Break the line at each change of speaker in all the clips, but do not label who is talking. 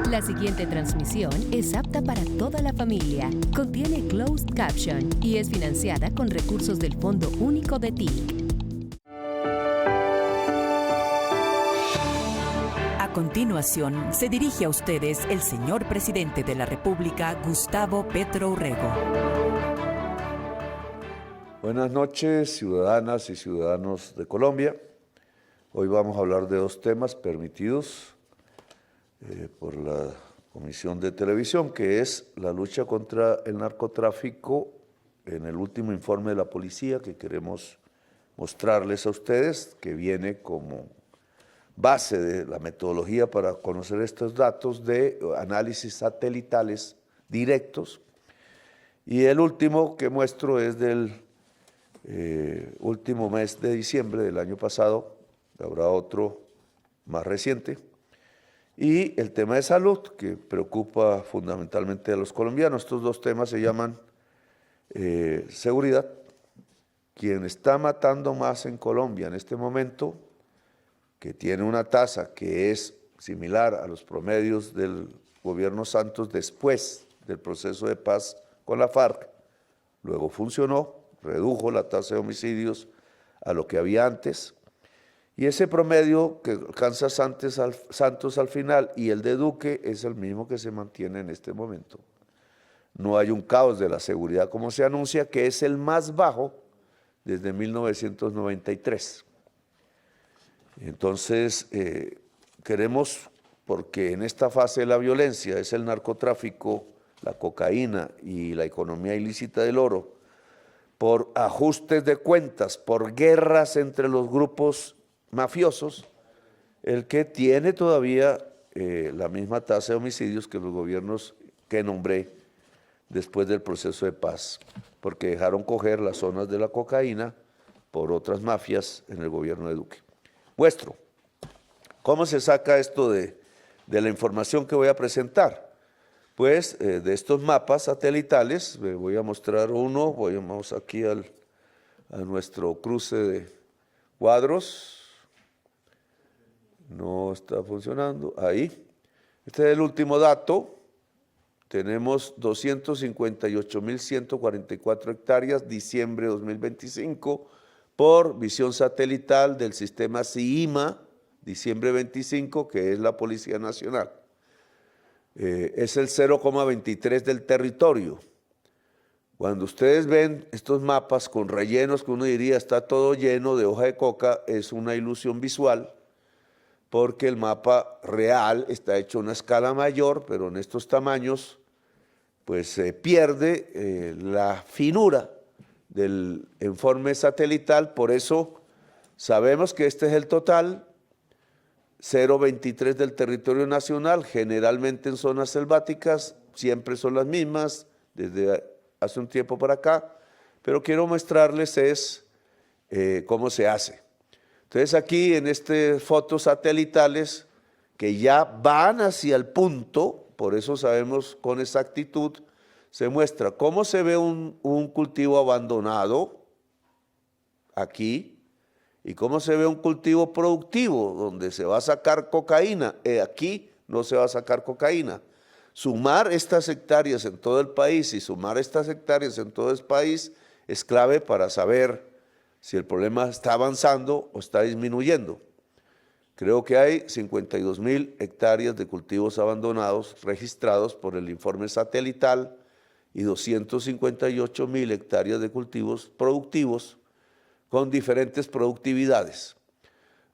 La siguiente transmisión es apta para toda la familia. Contiene closed caption y es financiada con recursos del Fondo Único de TIC.
A continuación, se dirige a ustedes el señor presidente de la República, Gustavo Petro Urrego.
Buenas noches, ciudadanas y ciudadanos de Colombia. Hoy vamos a hablar de dos temas permitidos por la Comisión de Televisión, que es la lucha contra el narcotráfico en el último informe de la policía que queremos mostrarles a ustedes, que viene como base de la metodología para conocer estos datos de análisis satelitales directos. Y el último que muestro es del último mes de diciembre del año pasado, habrá otro más reciente, y el tema de salud, que preocupa fundamentalmente a los colombianos. Estos dos temas se llaman seguridad. Quien está matando más en Colombia en este momento, que tiene una tasa que es similar a los promedios del gobierno Santos después del proceso de paz con la FARC, luego funcionó, redujo la tasa de homicidios a lo que había antes, y ese promedio que alcanza Santos al final y el de Duque es el mismo que se mantiene en este momento. No hay un caos de la seguridad como se anuncia, que es el más bajo desde 1993. Entonces, queremos, porque en esta fase de la violencia es el narcotráfico, la cocaína y la economía ilícita del oro, por ajustes de cuentas, por guerras entre los grupos mafiosos, el que tiene todavía la misma tasa de homicidios que los gobiernos que nombré después del proceso de paz, porque dejaron coger las zonas de la cocaína por otras mafias en el gobierno de Duque. Muestro. ¿Cómo se saca esto de la información que voy a presentar? Pues de estos mapas satelitales, voy a mostrar uno, vamos aquí a nuestro cruce de cuadros. No está funcionando, ahí. Este es el último dato. Tenemos 258.144 hectáreas, diciembre de 2025, por visión satelital del sistema CIIMA, diciembre 25, que es la Policía Nacional. Es el 0,23 del territorio. Cuando ustedes ven estos mapas con rellenos que uno diría está todo lleno de hoja de coca, es una ilusión visual, porque el mapa real está hecho a una escala mayor, pero en estos tamaños pues se pierde la finura del informe satelital. Por eso sabemos que este es el total, 0,23 del territorio nacional, generalmente en zonas selváticas, siempre son las mismas, desde hace un tiempo para acá, pero quiero mostrarles cómo se hace. Entonces aquí en estas fotos satelitales que ya van hacia el punto, por eso sabemos con exactitud, se muestra cómo se ve un cultivo abandonado aquí y cómo se ve un cultivo productivo donde se va a sacar cocaína. Aquí no se va a sacar cocaína. Sumar estas hectáreas en todo el país y sumar estas hectáreas en todo el país es clave para saber si el problema está avanzando o está disminuyendo. Creo que hay 52.000 hectáreas de cultivos abandonados registrados por el informe satelital y 258.000 hectáreas de cultivos productivos con diferentes productividades.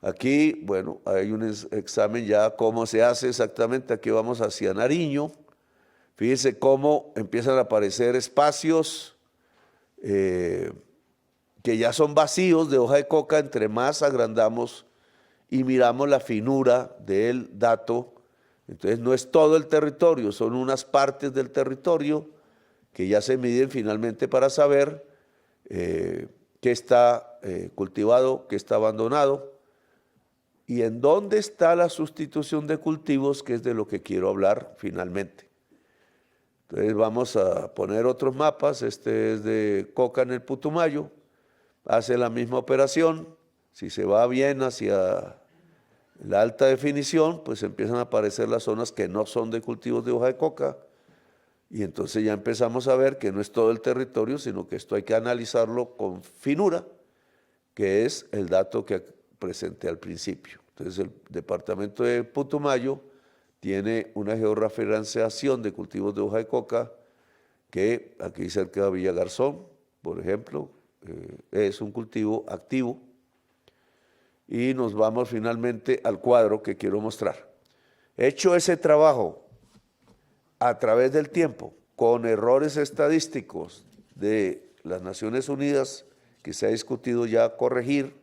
Aquí, bueno, hay un examen ya cómo se hace exactamente. Aquí vamos hacia Nariño. Fíjense cómo empiezan a aparecer espacios que ya son vacíos de hoja de coca. Entre más agrandamos y miramos la finura del dato, entonces no es todo el territorio, son unas partes del territorio que ya se miden finalmente para saber qué está cultivado, qué está abandonado y en dónde está la sustitución de cultivos, que es de lo que quiero hablar finalmente. Entonces vamos a poner otros mapas. Este es de coca en el Putumayo. Hace la misma operación. Si se va bien hacia la alta definición, pues empiezan a aparecer las zonas que no son de cultivos de hoja de coca, y entonces ya empezamos a ver que no es todo el territorio, sino que esto hay que analizarlo con finura, que es el dato que presenté al principio. Entonces el departamento de Putumayo tiene una georreferenciación de cultivos de hoja de coca que aquí cerca de Villa Garzón, por ejemplo, es un cultivo activo. Y nos vamos finalmente al cuadro que quiero mostrar. Hecho ese trabajo a través del tiempo, con errores estadísticos de las Naciones Unidas, que se ha discutido ya corregir,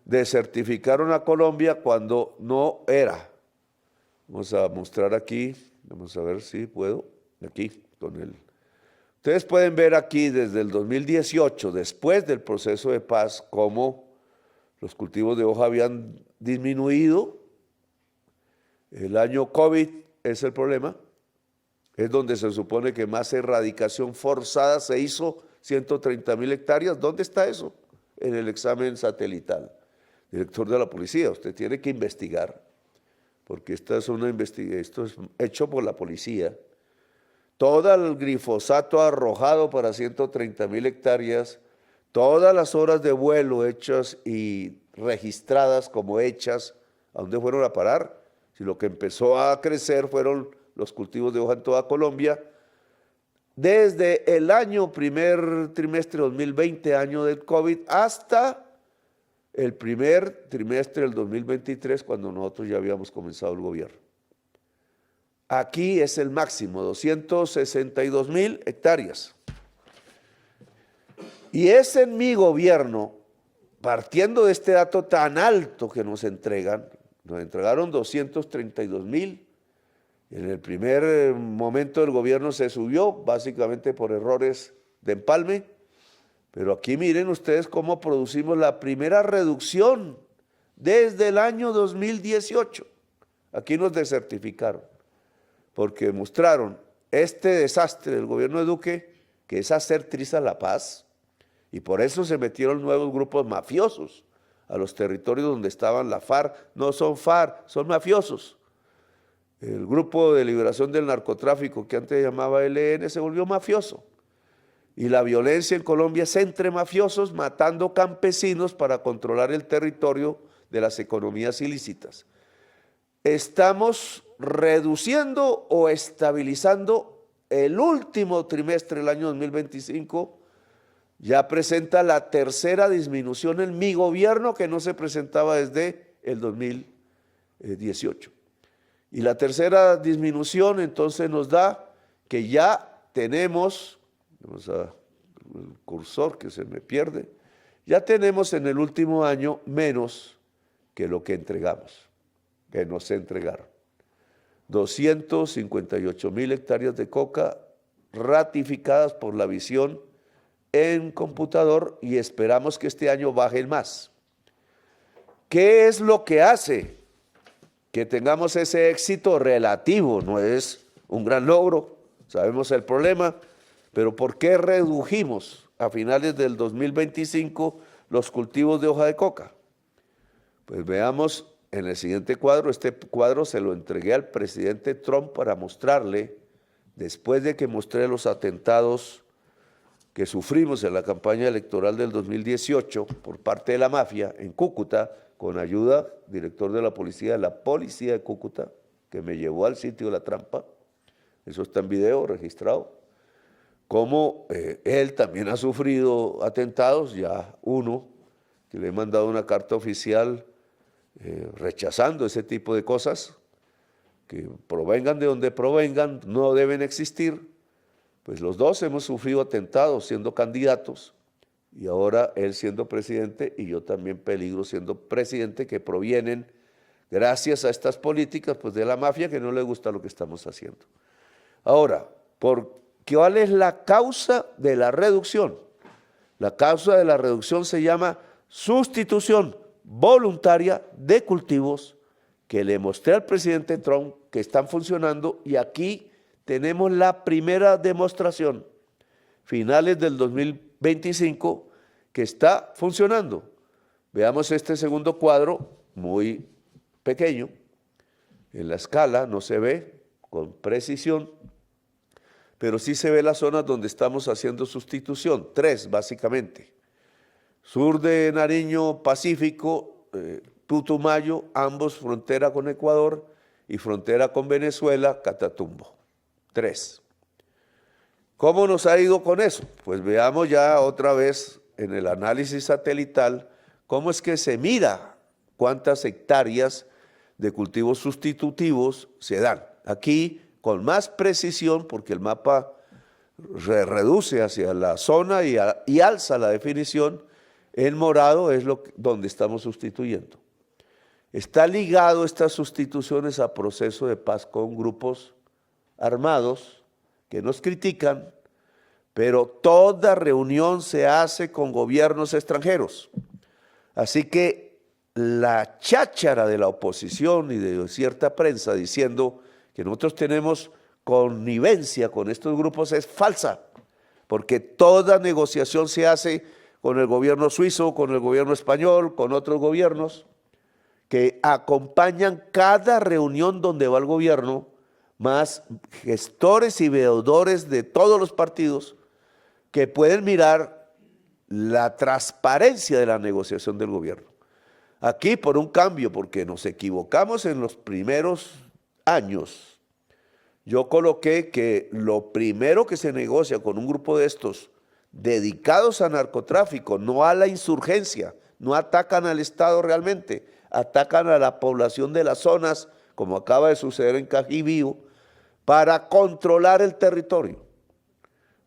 desertificaron a Colombia cuando no era. Vamos a mostrar aquí, vamos a ver si puedo, aquí, con el... Ustedes pueden ver aquí desde el 2018, después del proceso de paz, cómo los cultivos de hoja habían disminuido. El año COVID es el problema, es donde se supone que más erradicación forzada se hizo, 130.000 hectáreas. ¿Dónde está eso? En el examen satelital. Director de la policía, usted tiene que investigar, porque esto es hecho por la policía. Todo el glifosato arrojado para 130.000 hectáreas, todas las horas de vuelo hechas y registradas como hechas, ¿a dónde fueron a parar? Si lo que empezó a crecer fueron los cultivos de hoja en toda Colombia, desde el primer trimestre 2020, año del COVID, hasta el primer trimestre del 2023, cuando nosotros ya habíamos comenzado el gobierno. Aquí es el máximo, 262.000 hectáreas. Y es en mi gobierno, partiendo de este dato tan alto que nos entregaron 232.000. En el primer momento del gobierno se subió, básicamente por errores de empalme, pero aquí miren ustedes cómo producimos la primera reducción desde el año 2018. Aquí nos desertificaron, porque mostraron este desastre del gobierno de Duque, que es hacer trizas la paz, y por eso se metieron nuevos grupos mafiosos a los territorios donde estaban la FARC. No son FARC, son mafiosos. El Grupo de Liberación del Narcotráfico, que antes llamaba ELN, se volvió mafioso. Y la violencia en Colombia es entre mafiosos matando campesinos para controlar el territorio de las economías ilícitas. Estamos reduciendo o estabilizando el último trimestre del año 2025. Ya presenta la tercera disminución en mi gobierno, que no se presentaba desde el 2018. Y la tercera disminución entonces nos da que ya tenemos, vamos a el cursor que se me pierde, ya tenemos en el último año menos que lo que entregamos, que nos entregaron. 258.000 hectáreas de coca ratificadas por la visión en computador, y esperamos que este año bajen más. ¿Qué es lo que hace que tengamos ese éxito relativo? No es un gran logro, sabemos el problema, pero ¿por qué redujimos a finales del 2025 los cultivos de hoja de coca? Pues veamos en el siguiente cuadro. Este cuadro se lo entregué al presidente Trump para mostrarle, después de que mostré los atentados que sufrimos en la campaña electoral del 2018 por parte de la mafia en Cúcuta, con ayuda del director de la policía de Cúcuta, que me llevó al sitio de la trampa. Eso está en video registrado. Como él también ha sufrido atentados, ya uno, que le he mandado una carta oficial rechazando ese tipo de cosas, que provengan de donde provengan, no deben existir. Pues los dos hemos sufrido atentados siendo candidatos, y ahora él siendo presidente y yo también peligro siendo presidente, que provienen, gracias a estas políticas, pues de la mafia, que no le gusta lo que estamos haciendo. Ahora, ¿cuál es la causa de la reducción? La causa de la reducción se llama sustitución voluntaria de cultivos, que le mostré al presidente Trump que están funcionando, y aquí tenemos la primera demostración, finales del 2025, que está funcionando. Veamos este segundo cuadro, muy pequeño, en la escala no se ve con precisión, pero sí se ve las zonas donde estamos haciendo sustitución, 3 básicamente. Sur de Nariño, Pacífico, Putumayo, ambos frontera con Ecuador y frontera con Venezuela, Catatumbo. 3. ¿Cómo nos ha ido con eso? Pues veamos ya otra vez en el análisis satelital cómo es que se mira cuántas hectáreas de cultivos sustitutivos se dan. Aquí con más precisión, porque el mapa reduce hacia la zona y alza la definición, en morado es donde estamos sustituyendo. Está ligado estas sustituciones a proceso de paz con grupos armados que nos critican, pero toda reunión se hace con gobiernos extranjeros. Así que la cháchara de la oposición y de cierta prensa diciendo que nosotros tenemos connivencia con estos grupos es falsa, porque toda negociación se hace con el gobierno suizo, con el gobierno español, con otros gobiernos que acompañan cada reunión donde va el gobierno, más gestores y veedores de todos los partidos que pueden mirar la transparencia de la negociación del gobierno. Aquí por un cambio, porque nos equivocamos en los primeros años, yo coloqué que lo primero que se negocia con un grupo de estos dedicados a narcotráfico, no a la insurgencia, no atacan al Estado realmente, atacan a la población de las zonas, como acaba de suceder en Cajibío, para controlar el territorio.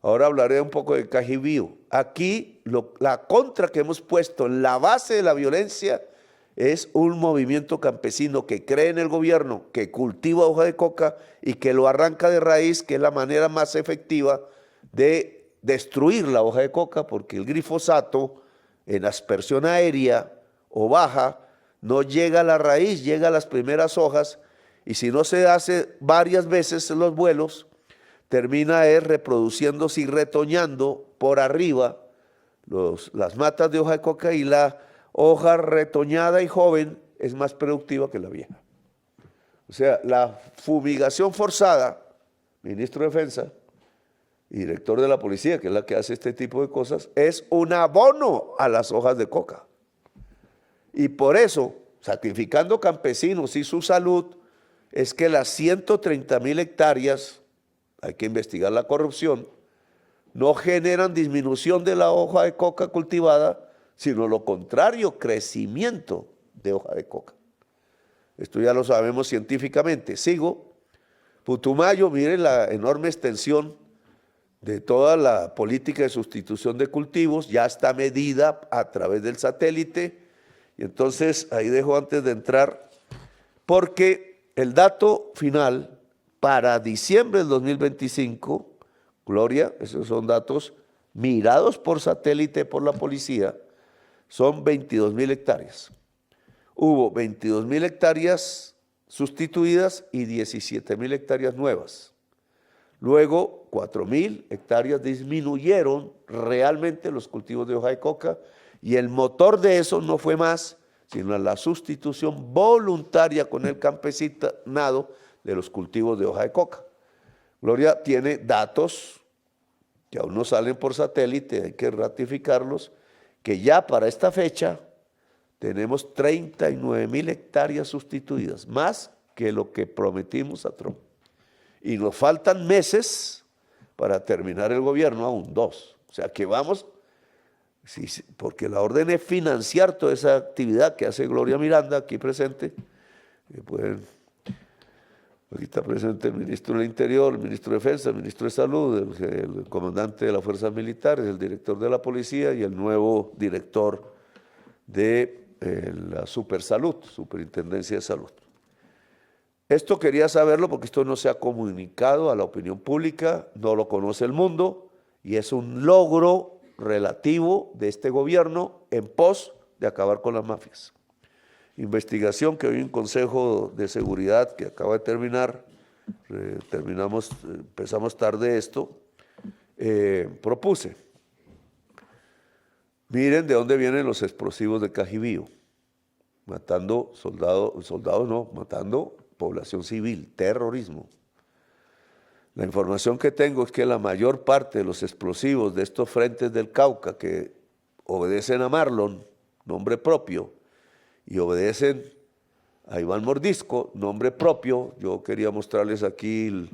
Ahora hablaré un poco de Cajibío. Aquí la contra que hemos puesto en la base de la violencia es un movimiento campesino que cree en el gobierno, que cultiva hoja de coca y que lo arranca de raíz, que es la manera más efectiva de destruir la hoja de coca, porque el glifosato en aspersión aérea o baja no llega a la raíz, llega a las primeras hojas, y si no se hace varias veces en los vuelos, termina reproduciéndose y retoñando por arriba las matas de hoja de coca, y la hoja retoñada y joven es más productiva que la vieja. O sea, la fumigación forzada, ministro de Defensa y director de la policía, que es la que hace este tipo de cosas, es un abono a las hojas de coca. Y por eso, sacrificando campesinos y su salud, es que las 130.000 hectáreas, hay que investigar la corrupción, no generan disminución de la hoja de coca cultivada, sino lo contrario, crecimiento de hoja de coca. Esto ya lo sabemos científicamente. Sigo. Putumayo, miren la enorme extensión de toda la política de sustitución de cultivos, ya está medida a través del satélite, y entonces ahí dejo antes de entrar, porque el dato final para diciembre del 2025, Gloria, esos son datos mirados por satélite por la policía, son 22.000 hectáreas. Hubo 22.000 hectáreas sustituidas y 17.000 hectáreas nuevas. Luego, 4.000 hectáreas disminuyeron realmente los cultivos de hoja de coca, y el motor de eso no fue más sino la sustitución voluntaria con el campesinado de los cultivos de hoja de coca. Gloria tiene datos que aún no salen por satélite, hay que ratificarlos, que ya para esta fecha tenemos 39.000 hectáreas sustituidas, más que lo que prometimos a Trump. Y nos faltan meses para terminar el gobierno, aún 2. O sea que vamos, porque la orden es financiar toda esa actividad que hace Gloria Miranda, aquí presente. Aquí está presente el ministro del Interior, el ministro de Defensa, el ministro de Salud, el comandante de las Fuerzas Militares, el director de la Policía y el nuevo director de la Supersalud, Superintendencia de Salud. Esto quería saberlo porque esto no se ha comunicado a la opinión pública, no lo conoce el mundo, y es un logro relativo de este gobierno en pos de acabar con las mafias. Investigación que hoy un Consejo de Seguridad que acaba de terminar, empezamos tarde esto, propuse. Miren de dónde vienen los explosivos de Cajibío. matando soldados no, matando población civil, terrorismo. La información que tengo es que la mayor parte de los explosivos de estos frentes del Cauca que obedecen a Marlon, nombre propio, y obedecen a Iván Mordisco, nombre propio, yo quería mostrarles aquí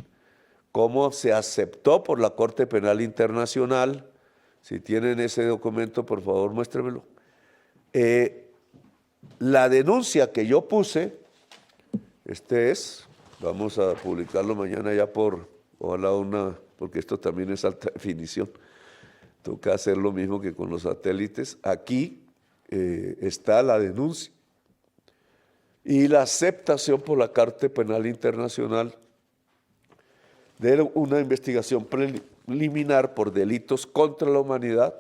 cómo se aceptó por la Corte Penal Internacional. Si tienen ese documento, por favor, muéstremelo. La denuncia que yo puse, vamos a publicarlo mañana ya ojalá porque esto también es alta definición. Toca hacer lo mismo que con los satélites. Aquí está la denuncia y la aceptación por la Corte Penal Internacional de una investigación preliminar por delitos contra la humanidad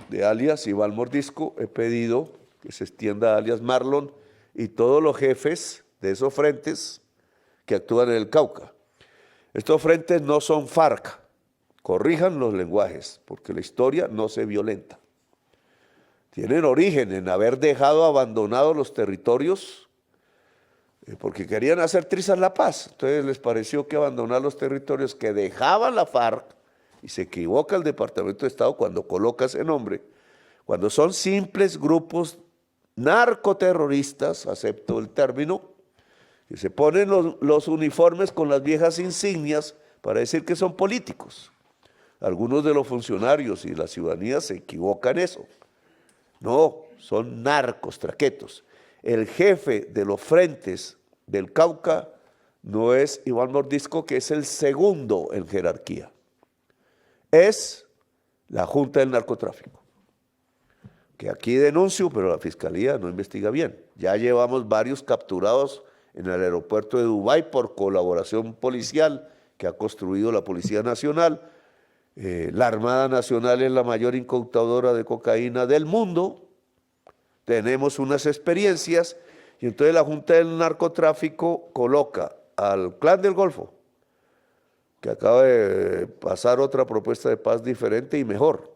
de alias Iván Mordisco. He pedido que se extienda a alias Marlon y todos los jefes de esos frentes que actúan en el Cauca. Estos frentes no son FARC, corrijan los lenguajes, porque la historia no se violenta. Tienen origen en haber dejado abandonados los territorios porque querían hacer trizas la paz. Entonces les pareció que abandonar los territorios que dejaban la FARC, y se equivoca el Departamento de Estado cuando coloca ese nombre, cuando son simples grupos narcoterroristas, acepto el término, que se ponen los uniformes con las viejas insignias para decir que son políticos. Algunos de los funcionarios y la ciudadanía se equivocan en eso. No, son narcos, traquetos. El jefe de los frentes del Cauca no es Iván Mordisco, que es el segundo en jerarquía. Es la Junta del Narcotráfico, que aquí denuncio, pero la Fiscalía no investiga bien. Ya llevamos varios capturados en el aeropuerto de Dubái por colaboración policial que ha construido la Policía Nacional. La Armada Nacional es la mayor incautadora de cocaína del mundo. Tenemos unas experiencias y entonces la Junta del Narcotráfico coloca al Clan del Golfo, que acaba de pasar otra propuesta de paz diferente y mejor.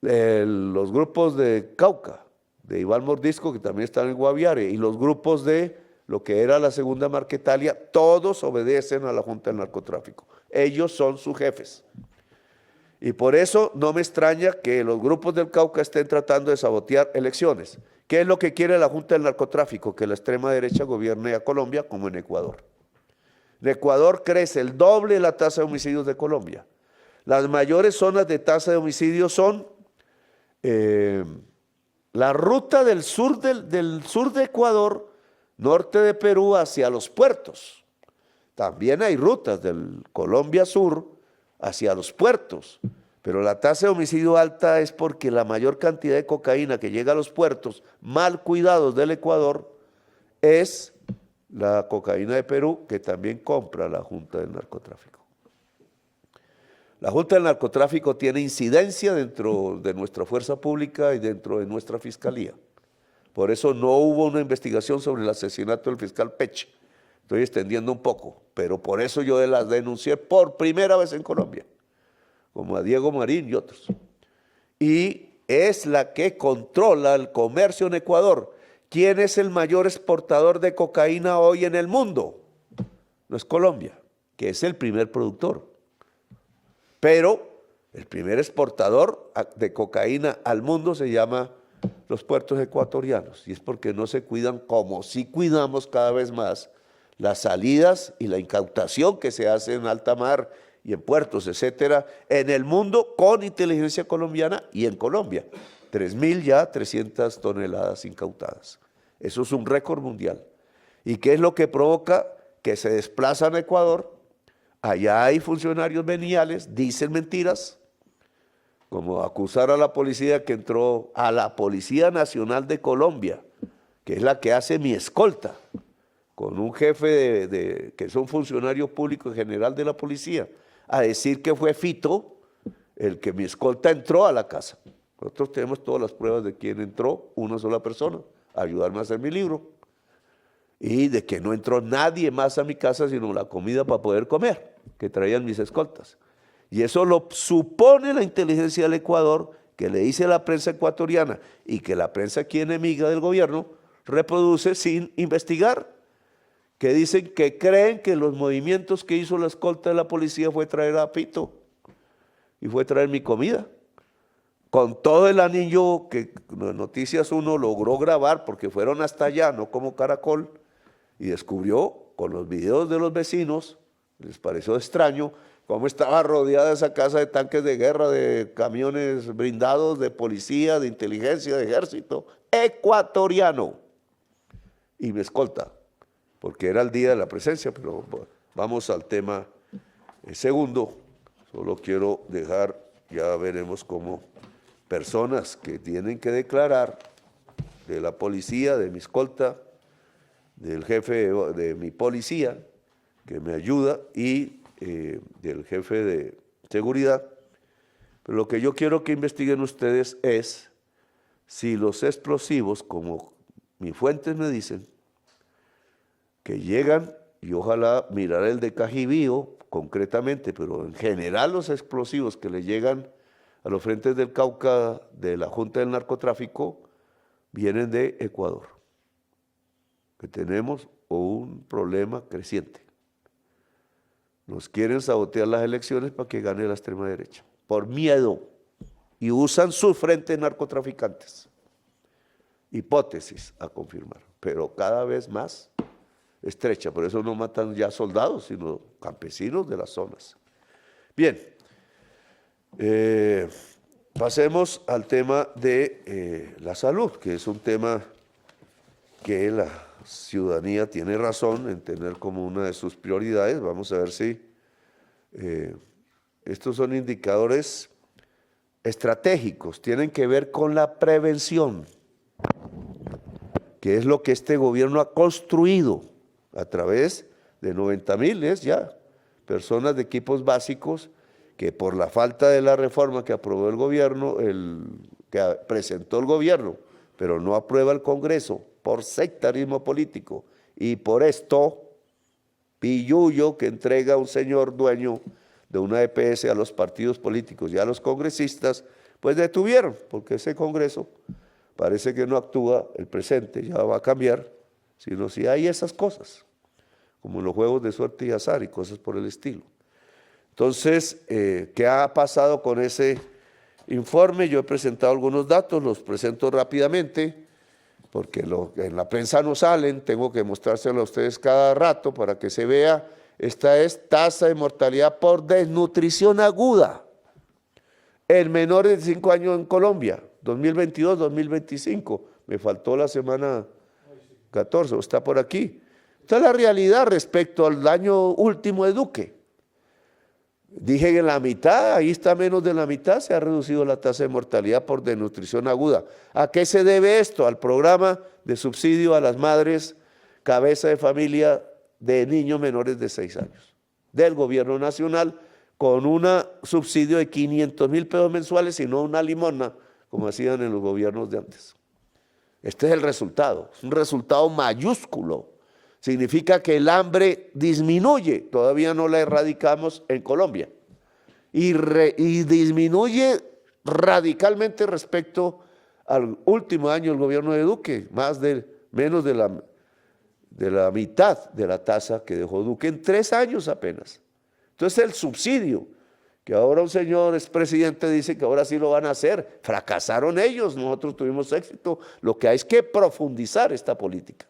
Los grupos de Cauca, de Iván Mordisco, que también están en Guaviare, y los grupos de lo que era la Segunda Marquetalia, todos obedecen a la Junta del Narcotráfico. Ellos son sus jefes. Y por eso no me extraña que los grupos del Cauca estén tratando de sabotear elecciones. ¿Qué es lo que quiere la Junta del Narcotráfico? Que la extrema derecha gobierne a Colombia como en Ecuador. En Ecuador crece el doble de la tasa de homicidios de Colombia. Las mayores zonas de tasa de homicidios son la ruta del sur de Ecuador, norte de Perú, hacia los puertos. También hay rutas del Colombia Sur hacia los puertos, pero la tasa de homicidio alta es porque la mayor cantidad de cocaína que llega a los puertos mal cuidados del Ecuador es la cocaína de Perú, que también compra la Junta del Narcotráfico. La Junta del Narcotráfico tiene incidencia dentro de nuestra fuerza pública y dentro de nuestra fiscalía. Por eso no hubo una investigación sobre el asesinato del fiscal Peche. Estoy extendiendo un poco, pero por eso yo las denuncié por primera vez en Colombia, como a Diego Marín y otros. Y es la que controla el comercio en Ecuador. ¿Quién es el mayor exportador de cocaína hoy en el mundo? No es Colombia, que es el primer productor. Pero el primer exportador de cocaína al mundo se llama los puertos ecuatorianos. Y es porque no se cuidan como sí cuidamos cada vez más las salidas y la incautación que se hace en alta mar y en puertos, etcétera, en el mundo con inteligencia colombiana y en Colombia. 3.300 toneladas incautadas. Eso es un récord mundial. ¿Y qué es lo que provoca? Que se desplazan a Ecuador. Allá hay funcionarios veniales, dicen mentiras, como acusar a la policía que entró a la Policía Nacional de Colombia, que es la que hace mi escolta, con un jefe que es un funcionario público en general de la policía, a decir que fue Fito el que mi escolta entró a la casa. Nosotros tenemos todas las pruebas de quién entró, una sola persona, a ayudarme a hacer mi libro, y de que no entró nadie más a mi casa sino la comida para poder comer, que traían mis escoltas. Y eso lo supone la inteligencia del Ecuador, que le dice a la prensa ecuatoriana y que la prensa aquí enemiga del gobierno reproduce sin investigar, que dicen que creen que los movimientos que hizo la escolta de la policía fue traer a Pito y fue traer mi comida. Con todo el anillo que Noticias 1 logró grabar, porque fueron hasta allá, no como Caracol, y descubrió con los videos de los vecinos, les pareció extraño, cómo estaba rodeada esa casa de tanques de guerra, de camiones blindados, de policía, de inteligencia, de ejército, ecuatoriano, y mi escolta, porque era el día de la presencia, pero vamos al tema segundo. Solo quiero dejar, ya veremos cómo personas que tienen que declarar de la policía, de mi escolta, del jefe de mi policía, que me ayuda, y del jefe de seguridad. Pero lo que yo quiero que investiguen ustedes es si los explosivos, como mis fuentes me dicen, que llegan, y ojalá mirar el de Cajibío concretamente, pero en general los explosivos que le llegan a los frentes del Cauca de la Junta del Narcotráfico vienen de Ecuador, que tenemos un problema creciente. Nos quieren sabotear las elecciones para que gane la extrema derecha, por miedo, y usan sus frentes narcotraficantes. Hipótesis a confirmar, pero cada vez más estrecha, por eso no matan ya soldados, sino campesinos de las zonas. Bien, pasemos al tema de la salud, que es un tema que la ciudadanía tiene razón en tener como una de sus prioridades. Vamos a ver si estos son indicadores estratégicos, tienen que ver con la prevención, que es lo que este gobierno ha construido a través de 90,000 ya personas de equipos básicos que por la falta de la reforma que aprobó el gobierno, que presentó el gobierno, pero no aprueba el Congreso por sectarismo político y por esto pillullo que entrega un señor dueño de una EPS a los partidos políticos y a los congresistas, pues detuvieron, porque ese Congreso parece que no actúa, el presente ya va a cambiar, sino si hay esas cosas, como los juegos de suerte y azar y cosas por el estilo. Entonces, ¿qué ha pasado con ese informe? Yo he presentado algunos datos, los presento rápidamente, porque en la prensa no salen, tengo que mostrárselo a ustedes cada rato para que se vea. Esta es tasa de mortalidad por desnutrición aguda en menores de 5 años en Colombia, 2022-2025, me faltó la semana 14, está por aquí. Esta es la realidad respecto al año último de Duque. Dije que en la mitad, ahí está menos de la mitad, se ha reducido la tasa de mortalidad por desnutrición aguda. ¿A qué se debe esto? Al programa de subsidio a las madres cabeza de familia de niños menores de 6 años del gobierno nacional, con un subsidio de 500,000 pesos mensuales y no una limosna como hacían en los gobiernos de antes. Este es el resultado, es un resultado mayúsculo. Significa que el hambre disminuye, todavía no la erradicamos en Colombia, y disminuye radicalmente respecto al último año del gobierno de Duque, menos de la mitad de la tasa que dejó Duque en 3 años apenas. Entonces el subsidio, que ahora un señor expresidente dice que ahora sí lo van a hacer, fracasaron ellos, nosotros tuvimos éxito, lo que hay es que profundizar esta política.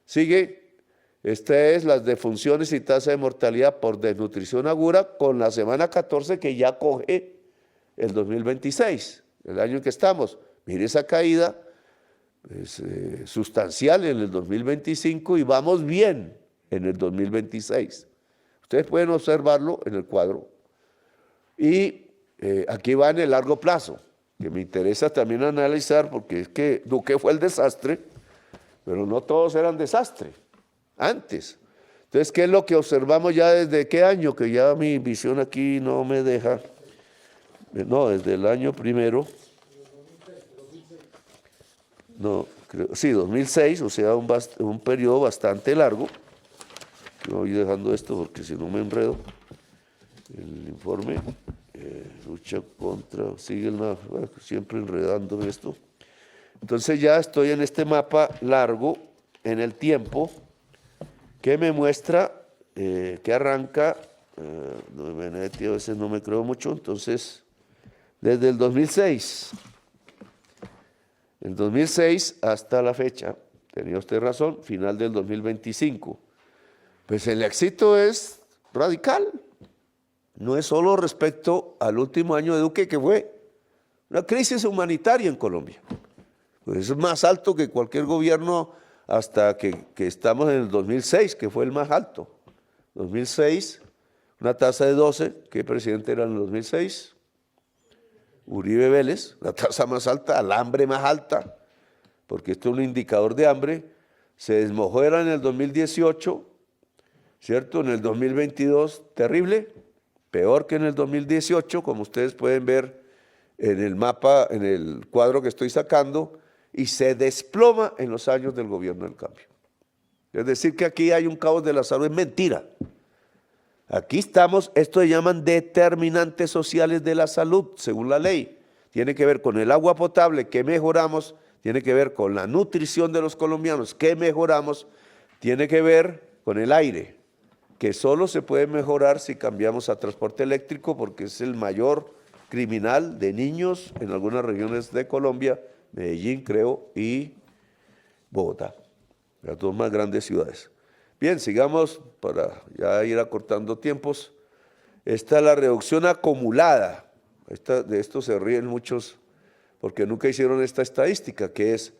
Sigue, esta es las defunciones y tasa de mortalidad por desnutrición aguda con la semana 14 que ya coge el 2026, el año en que estamos. Mire esa caída es sustancial en el 2025 y vamos bien en el 2026. Ustedes pueden observarlo en el cuadro. Y aquí va en el largo plazo, que me interesa también analizar porque es que Duque fue el desastre, pero no todos eran desastre antes. Entonces, ¿qué es lo que observamos ya desde qué año? Que ya mi visión aquí no me deja. No, desde el año primero. No, sí, 2006, o sea, un periodo bastante largo. Yo voy dejando esto porque si no me enredo. El informe, lucha contra, sigue siempre enredando esto. Entonces ya estoy en este mapa largo en el tiempo que me muestra que arranca, no me metí, a veces no me creo mucho, entonces desde el 2006. El 2006 hasta la fecha, tenía usted razón, final del 2025. Pues el éxito es radical. No es solo respecto al último año de Duque, que fue una crisis humanitaria en Colombia. Pues es más alto que cualquier gobierno hasta que estamos en el 2006, que fue el más alto. 2006, una tasa de 12, ¿qué presidente era en el 2006? Uribe Vélez, la tasa más alta, el hambre más alta, porque esto es un indicador de hambre. Se desmojó, era en el 2018, ¿cierto? En el 2022, terrible, peor que en el 2018, como ustedes pueden ver en el mapa, en el cuadro que estoy sacando, y se desploma en los años del gobierno del cambio. Es decir, que aquí hay un caos de la salud, es mentira. Aquí estamos, esto se llaman determinantes sociales de la salud, según la ley. Tiene que ver con el agua potable, que mejoramos, tiene que ver con la nutrición de los colombianos, que mejoramos, tiene que ver con el aire, que solo se puede mejorar si cambiamos a transporte eléctrico, porque es el mayor criminal de niños en algunas regiones de Colombia, Medellín, creo, y Bogotá, las dos más grandes ciudades. Bien, sigamos para ya ir acortando tiempos. Esta es la reducción acumulada. De esto se ríen muchos porque nunca hicieron esta estadística, que es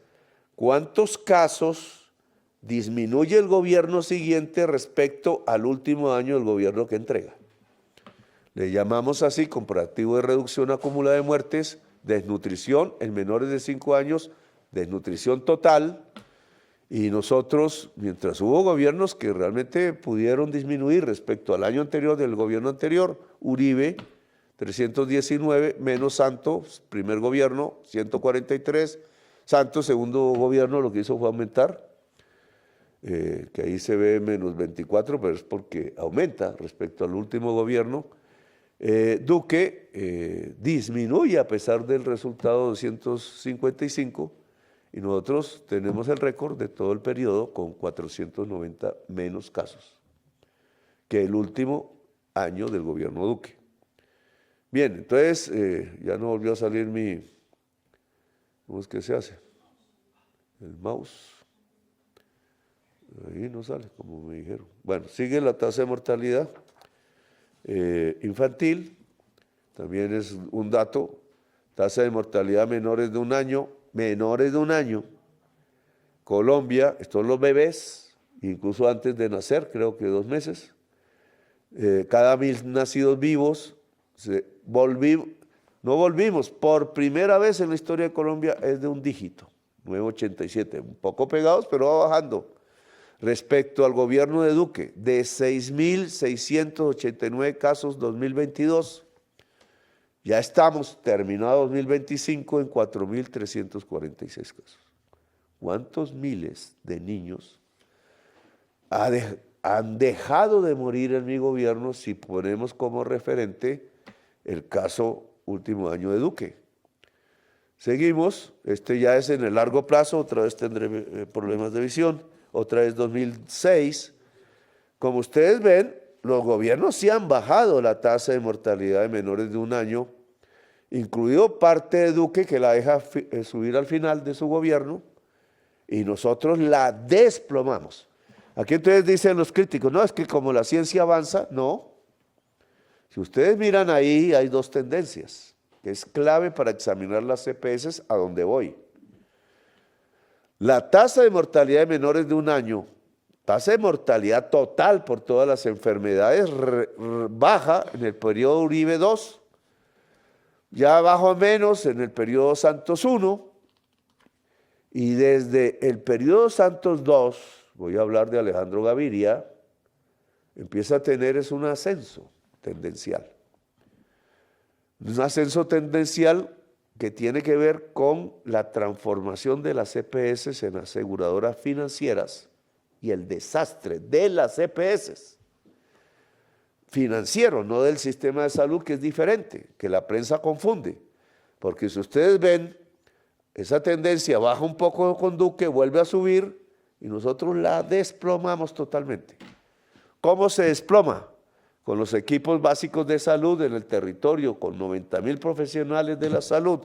cuántos casos disminuye el gobierno siguiente respecto al último año del gobierno que entrega. Le llamamos así comparativo de reducción acumulada de muertes, desnutrición en menores de 5 años, desnutrición total. Y nosotros, mientras hubo gobiernos que realmente pudieron disminuir respecto al año anterior del gobierno anterior, Uribe, 319, menos Santos, primer gobierno, 143, Santos, segundo gobierno, lo que hizo fue aumentar, que ahí se ve menos 24, pero es porque aumenta respecto al último gobierno. Duque disminuye a pesar del resultado 255, y nosotros tenemos el récord de todo el periodo con 490 menos casos que el último año del gobierno Duque. Bien, entonces ya no volvió a salir mi, ¿cómo es que se hace? El mouse. Ahí no sale, como me dijeron. Bueno, sigue la tasa de mortalidad infantil, también es un dato, tasa de mortalidad menores de un año, Colombia, estos son los bebés, incluso antes de nacer, creo que 2 meses, cada 1000 nacidos vivos, no volvimos, por primera vez en la historia de Colombia es de un dígito, 987, un poco pegados, pero va bajando. Respecto al gobierno de Duque, de 6.689 casos 2022, ya estamos, terminado 2025, en 4.346 casos. ¿Cuántos miles de niños han dejado de morir en mi gobierno si ponemos como referente el caso último año de Duque? Seguimos, este ya es en el largo plazo, otra vez tendré problemas de visión, otra vez 2006. Como ustedes ven, los gobiernos sí han bajado la tasa de mortalidad de menores de un año, incluido parte de Duque, que la deja subir al final de su gobierno, y nosotros la desplomamos. Aquí entonces dicen los críticos, no, es que como la ciencia avanza, no. Si ustedes miran ahí, hay 2 tendencias, que es clave para examinar las CPS, a donde voy. La tasa de mortalidad de menores de un año, tasa de mortalidad total por todas las enfermedades, baja en el periodo Uribe II, ya bajo menos en el periodo Santos I, y desde el periodo Santos II, voy a hablar de Alejandro Gaviria, empieza a tener es un ascenso tendencial. Un ascenso tendencial que tiene que ver con la transformación de las EPS en aseguradoras financieras y el desastre de las EPS financiero, no del sistema de salud, que es diferente, que la prensa confunde. Porque si ustedes ven esa tendencia baja un poco con Duque, vuelve a subir y nosotros la desplomamos totalmente. ¿Cómo se desploma? Con los equipos básicos de salud en el territorio, con 90.000 profesionales de la salud,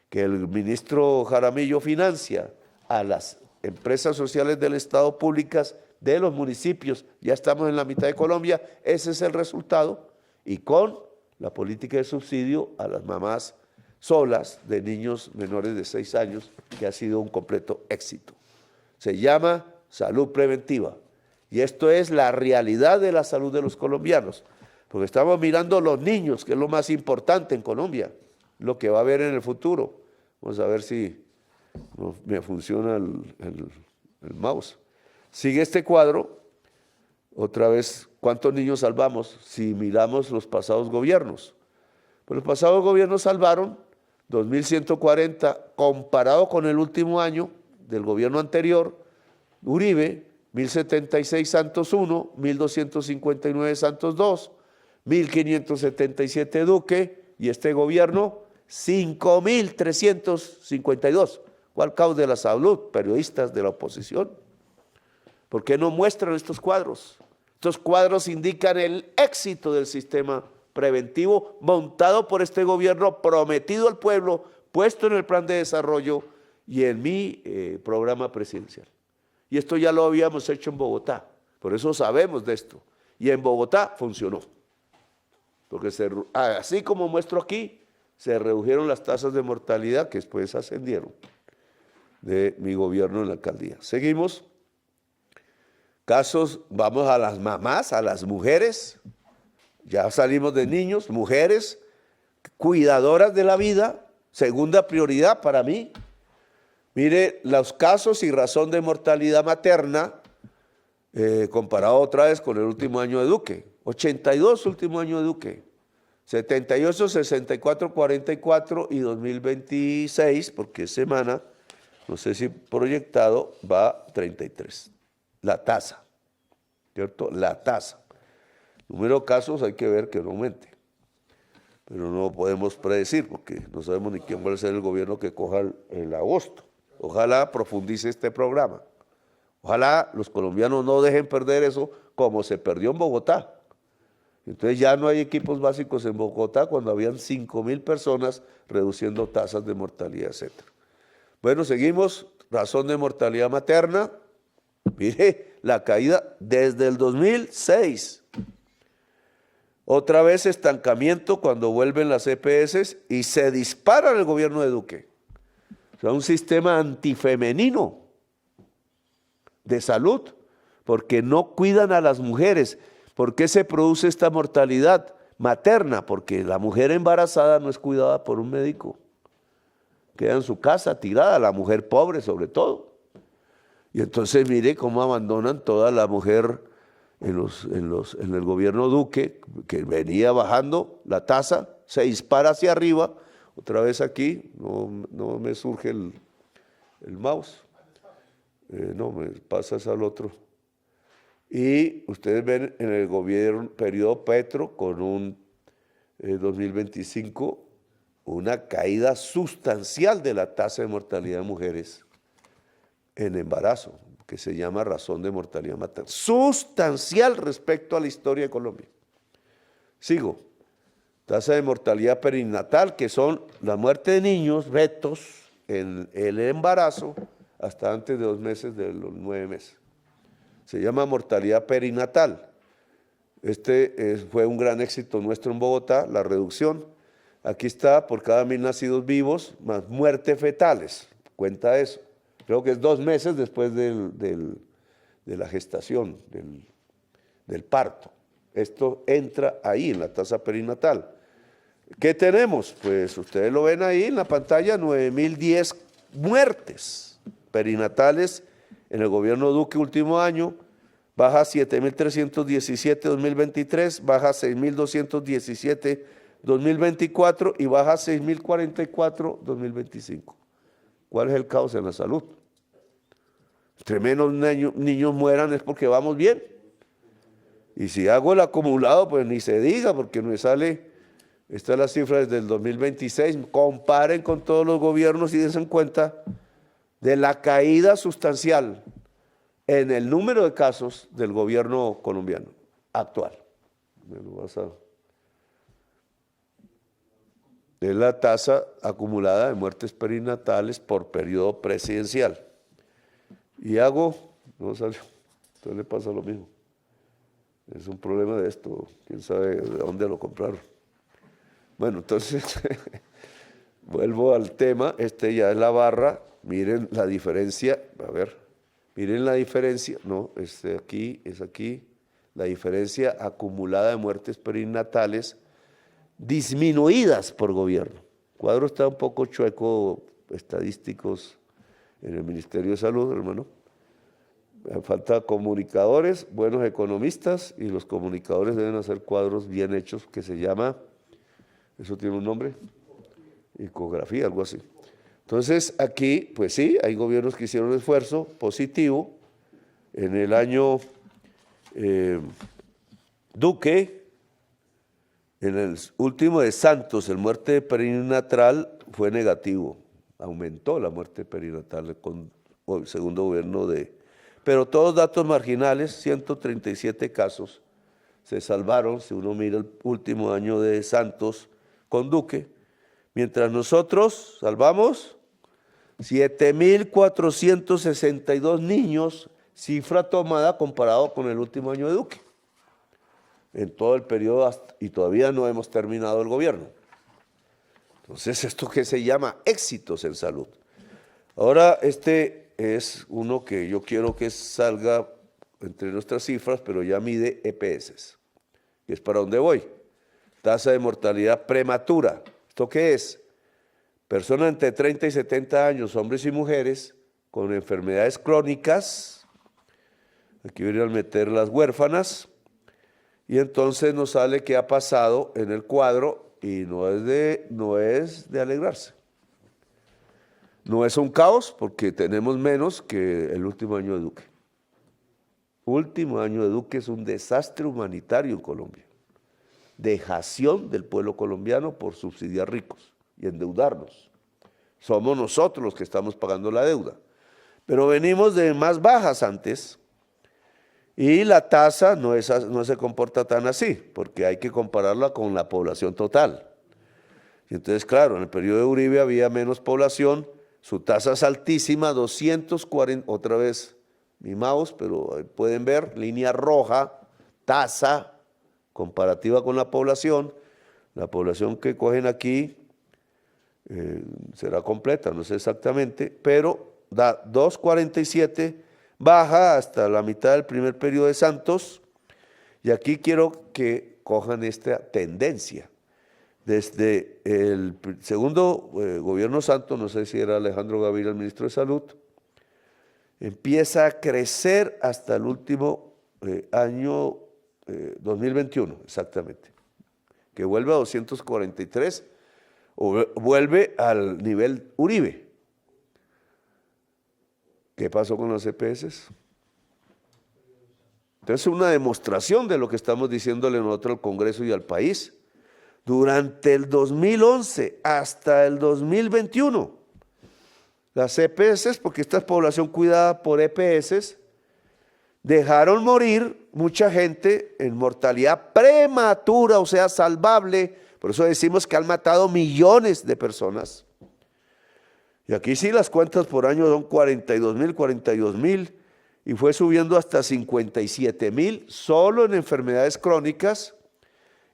que el ministro Jaramillo financia a las empresas sociales del Estado públicas de los municipios, ya estamos en la mitad de Colombia, ese es el resultado, y con la política de subsidio a las mamás solas de niños menores de 6 años, que ha sido un completo éxito. Se llama salud preventiva, y esto es la realidad de la salud de los colombianos, porque estamos mirando los niños, que es lo más importante en Colombia, lo que va a haber en el futuro. Vamos a ver si me funciona el mouse. Sigue este cuadro, otra vez, ¿cuántos niños salvamos si miramos los pasados gobiernos? Pues los pasados gobiernos salvaron 2.140, comparado con el último año del gobierno anterior, Uribe, 1.076 Santos 1, 1.259 Santos 2, 1.577 Duque, y este gobierno, 5.352. ¿Cuál caos de la salud? Periodistas de la oposición. ¿Por qué no muestran estos cuadros? Estos cuadros indican el éxito del sistema preventivo montado por este gobierno, prometido al pueblo, puesto en el plan de desarrollo y en mi programa presidencial. Y esto ya lo habíamos hecho en Bogotá, por eso sabemos de esto. Y en Bogotá funcionó. Porque así como muestro aquí, se redujeron las tasas de mortalidad que después ascendieron de mi gobierno en la alcaldía. Seguimos. Casos, vamos a las mamás, a las mujeres. Ya salimos de niños, mujeres, cuidadoras de la vida, segunda prioridad para mí. Mire, los casos y razón de mortalidad materna, comparado otra vez con el último año de Duque. 82 último año de Duque, 78, 64, 44 y 2026, porque es semana, no sé si proyectado, va 33. La tasa, ¿cierto? La tasa. Número de casos hay que ver que no aumente, pero no podemos predecir porque no sabemos ni quién va a ser el gobierno que coja el agosto. Ojalá profundice este programa. Ojalá los colombianos no dejen perder eso como se perdió en Bogotá. Entonces ya no hay equipos básicos en Bogotá cuando habían 5.000 personas reduciendo tasas de mortalidad, etc. Bueno, seguimos. Razón de mortalidad materna. Mire, la caída desde el 2006. Otra vez estancamiento cuando vuelven las EPS y se dispara el gobierno de Duque. O sea, un sistema antifemenino de salud, porque no cuidan a las mujeres. ¿Por qué se produce esta mortalidad materna? Porque la mujer embarazada no es cuidada por un médico. Queda en su casa tirada, la mujer pobre sobre todo. Y entonces mire cómo abandonan toda la mujer en el gobierno Duque, que venía bajando la tasa, se dispara hacia arriba. Otra vez aquí, no me surge el mouse. No, me pasas al otro. Y ustedes ven en el gobierno, periodo Petro, con un 2025, una caída sustancial de la tasa de mortalidad de mujeres en embarazo, que se llama razón de mortalidad materna. Sustancial respecto a la historia de Colombia. Sigo. Tasa de mortalidad perinatal, que son la muerte de niños, fetos, en el embarazo, hasta antes de 2 meses, de los 9 meses. Se llama mortalidad perinatal. Fue un gran éxito nuestro en Bogotá, la reducción. Aquí está, por cada 1.000 nacidos vivos, más muertes fetales. Cuenta eso. Creo que es 2 meses después de la gestación, del parto. Esto entra ahí en la tasa perinatal. ¿Qué tenemos? Pues ustedes lo ven ahí en la pantalla, 9.010 muertes perinatales en el gobierno Duque último año, baja 7.317 2023, baja 6.217 2024 y baja 6.044 2025. ¿Cuál es el caos en la salud? Entre menos niños mueran es porque vamos bien. Y si hago el acumulado, pues ni se diga, porque me sale Esta es la cifra desde el 2026. Comparen con todos los gobiernos y dense cuenta de la caída sustancial en el número de casos del gobierno colombiano actual. Es la tasa acumulada de muertes perinatales por periodo presidencial. Y no salió, entonces le pasa lo mismo. Es un problema de esto, quién sabe de dónde lo compraron. Bueno, entonces, vuelvo al tema, ya es la barra, miren la diferencia, a ver, miren la diferencia, no, aquí, es aquí, la diferencia acumulada de muertes perinatales disminuidas por gobierno. El cuadro está un poco chueco, estadísticos en el Ministerio de Salud, hermano. Falta comunicadores, buenos economistas, y los comunicadores deben hacer cuadros bien hechos que se llama, ¿eso tiene un nombre? Ecografía, algo así. Entonces, aquí, pues sí, hay gobiernos que hicieron un esfuerzo positivo. En el año Duque, en el último de Santos, el muerte perinatal fue negativo. Aumentó la muerte perinatal con el segundo gobierno Pero todos datos marginales, 137 casos se salvaron, si uno mira el último año de Santos con Duque, mientras nosotros salvamos 7.462 niños, cifra tomada comparado con el último año de Duque, en todo el periodo y todavía no hemos terminado el gobierno. Entonces, esto que se llama éxitos en salud. Ahora, es uno que yo quiero que salga entre nuestras cifras, pero ya mide EPS, que es para dónde voy. Tasa de mortalidad prematura. ¿Esto qué es? Personas entre 30 y 70 años, hombres y mujeres, con enfermedades crónicas. Aquí voy a meter las huérfanas. Y entonces nos sale qué ha pasado en el cuadro y no es de alegrarse. No es un caos porque tenemos menos que el último año de Duque. Último año de Duque es un desastre humanitario en Colombia. Dejación del pueblo colombiano por subsidiar ricos y endeudarnos. Somos nosotros los que estamos pagando la deuda. Pero venimos de más bajas antes y la tasa no se comporta tan así porque hay que compararla con la población total. Y entonces, claro, en el periodo de Uribe había menos población. Su tasa es altísima, 240, otra vez mi mouse, pero pueden ver, línea roja, tasa comparativa con la población que cogen aquí será completa, no sé exactamente, pero da 247, baja hasta la mitad del primer periodo de Santos, y aquí quiero que cojan esta tendencia. Desde el segundo gobierno Santos, no sé si era Alejandro Gaviria el ministro de Salud, empieza a crecer hasta el último año 2021, exactamente, que vuelve a 243, o vuelve al nivel Uribe. ¿Qué pasó con las EPS? Entonces, una demostración de lo que estamos diciéndole nosotros al Congreso y al país. Durante el 2011 hasta el 2021, las EPS, porque esta es población cuidada por EPS, dejaron morir mucha gente en mortalidad prematura, o sea, salvable. Por eso decimos que han matado millones de personas. Y aquí sí las cuentas por año son 42.000, y fue subiendo hasta 57.000 solo en enfermedades crónicas.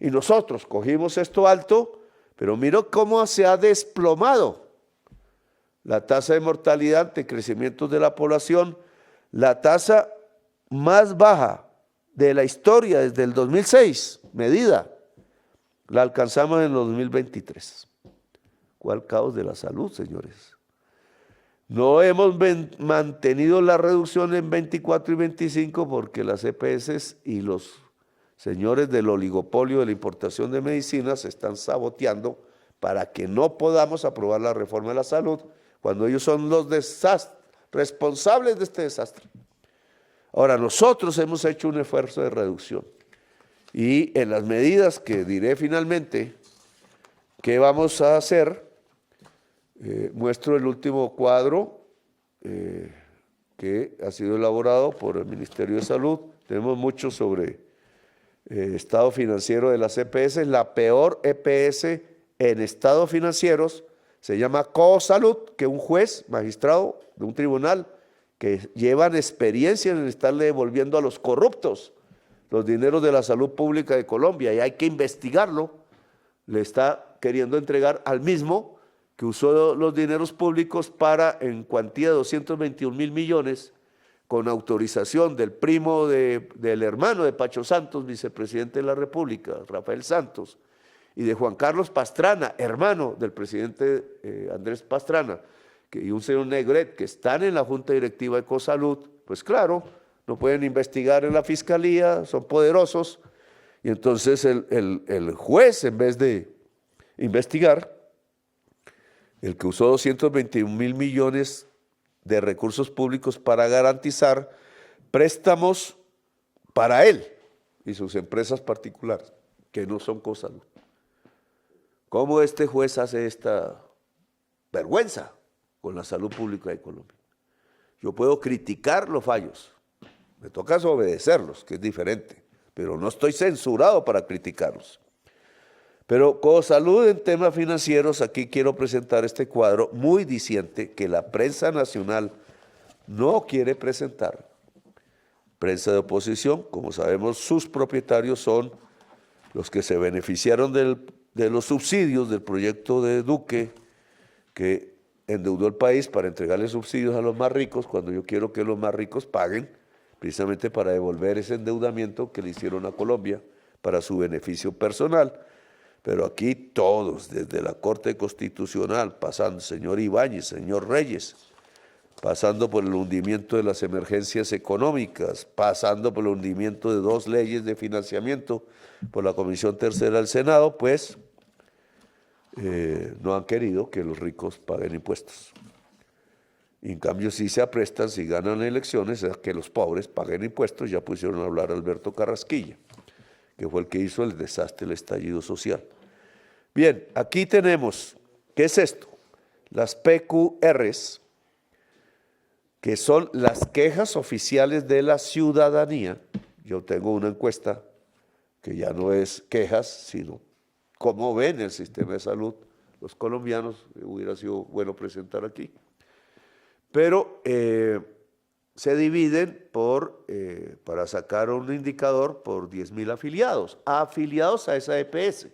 Y nosotros cogimos esto alto, pero mira cómo se ha desplomado la tasa de mortalidad ante crecimientos de la población, la tasa más baja de la historia desde el 2006, medida, la alcanzamos en el 2023. ¿Cuál caos de la salud, señores? No hemos mantenido la reducción en 24 y 25 porque las EPS y los señores del oligopolio de la importación de medicinas se están saboteando para que no podamos aprobar la reforma de la salud cuando ellos son los responsables de este desastre. Ahora, nosotros hemos hecho un esfuerzo de reducción y en las medidas que diré finalmente, ¿Qué vamos a hacer? Muestro el último cuadro que ha sido elaborado por el Ministerio de Salud. Tenemos mucho sobre estado financiero de las EPS. La peor EPS en estados financieros se llama Cosalud, que un juez, magistrado de un tribunal, que llevan experiencia en estarle devolviendo a los corruptos los dineros de la salud pública de Colombia, y hay que investigarlo, le está queriendo entregar al mismo que usó los dineros públicos para, en cuantía de 221.000 millones, con autorización del primo del hermano de Pacho Santos, vicepresidente de la República, Rafael Santos, y de Juan Carlos Pastrana, hermano del presidente Andrés Pastrana, y un señor Negret, que están en la Junta Directiva de Cosalud. Pues claro, no pueden investigar en la Fiscalía, son poderosos, y entonces el juez, en vez de investigar, el que usó 221.000 millones de recursos públicos para garantizar préstamos para él y sus empresas particulares, que no son Cosalud. ¿Cómo este juez hace esta vergüenza con la salud pública de Colombia? Yo puedo criticar los fallos, me toca obedecerlos, que es diferente, pero no estoy censurado para criticarlos. Pero Cosalud en temas financieros, aquí quiero presentar este cuadro muy diciente que la prensa nacional no quiere presentar. Prensa de oposición, como sabemos, sus propietarios son los que se beneficiaron de los subsidios del proyecto de Duque, que endeudó el país para entregarle subsidios a los más ricos, cuando yo quiero que los más ricos paguen, precisamente para devolver ese endeudamiento que le hicieron a Colombia para su beneficio personal. Pero aquí todos, desde la Corte Constitucional, pasando, señor Ibáñez, señor Reyes, pasando por el hundimiento de las emergencias económicas, pasando por el hundimiento de 2 leyes de financiamiento por la Comisión Tercera del Senado, pues no han querido que los ricos paguen impuestos. Y en cambio sí se aprestan, si ganan elecciones, a que los pobres paguen impuestos. Ya pusieron a hablar a Alberto Carrasquilla, que fue el que hizo el desastre del estallido social. Bien, aquí tenemos, ¿qué es esto? Las PQRs, que son las quejas oficiales de la ciudadanía. Yo tengo una encuesta que ya no es quejas, sino cómo ven el sistema de salud los colombianos, hubiera sido bueno presentar aquí. Pero se dividen para sacar un indicador por 10.000 afiliados a esa EPS.